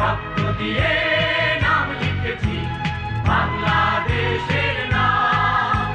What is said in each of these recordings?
রক্ত দিয়ে নাম লিখেছি বাংলাদেশের নাম।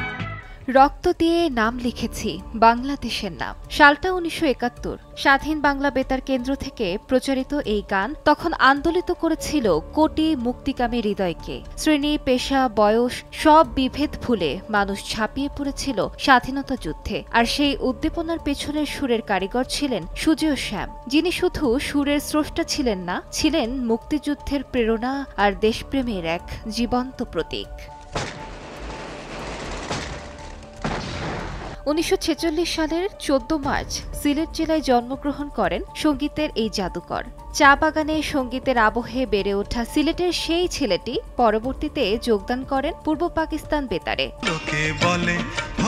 রক্ত দিয়ে নাম লিখেছি বাংলাদেশের নাম। সালটা ১৯৭১। স্বাধীন বাংলা বেতার কেন্দ্র থেকে প্রচারিত এই গান তখন আন্দোলিত করেছিল কোটি মুক্তিকামী হৃদয়কে। শ্রেণী, পেশা, বয়স সব বিভেদ ভুলে মানুষ ঝাঁপিয়ে পড়েছিল স্বাধীনতা যুদ্ধে। আর সেই উদ্দীপনার পেছনের সুরের কারিগর ছিলেন সুজেয় শ্যাম, যিনি শুধু সুরের স্রষ্টা ছিলেন না, ছিলেন মুক্তিযুদ্ধের প্রেরণা আর দেশপ্রেমের এক জীবন্ত প্রতীক। ১৯৪৬ সালের ১৪ মার্চ সিলেট জেলায় জন্মগ্রহণ করেন সঙ্গীতের এই জাদুকর। চা বাগানে সঙ্গীতের আবহে বেড়ে ওঠা সিলেটের সেই ছেলেটি পরবর্তীতে যোগদান করেন পূর্ব পাকিস্তান বেতারে। লোকে বলে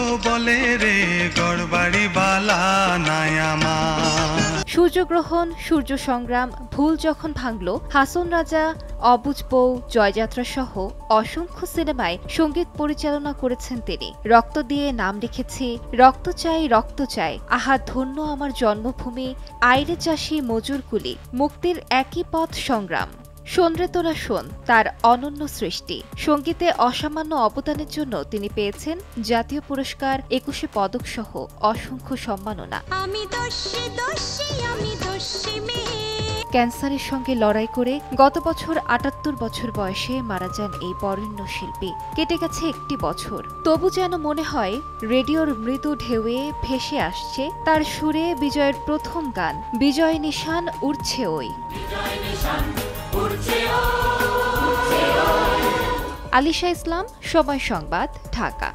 ও বলে রে গড়বাড়ি বালা নাই আমার। সূর্যগ্রহণ, সূর্য সংগ্রাম, ভুল যখন ভাঙল, হাসন রাজা, অবুঝ বউ, জয়যাত্রা সহ অসংখ্য সিনেমায় সঙ্গীত পরিচালনা করেছেন তিনি। রক্ত দিয়ে নাম লিখেছি, রক্ত চাই রক্ত চাই, আহা ধন্য আমার জন্মভূমি, আইরে চাষি মজুর কুলি, মুক্তির একই পথ সংগ্রাম। শোন রে তোরা শোন তার অনন্য সৃষ্টি। সঙ্গীতে অসামান্য অবদানের জন্য তিনি পেয়েছেন জাতীয় পুরস্কার, ২১ পদক সহ অসংখ্য সম্মাননা। ক্যান্সারের সঙ্গে লড়াই করে গত বছর ৭৮ বছর বয়সে মারা যান এই বরেণ্য শিল্পী। কেটে গেছে একটি বছর, তবু যেন মনে হয় রেডিওর মৃদু ঢেউয়ে ভেসে আসছে তার সুরে বিজয়ের প্রথম গান, বিজয় নিশান উড়ছে ওই। আলিশা ইসলাম, সময় সংবাদ, ঢাকা।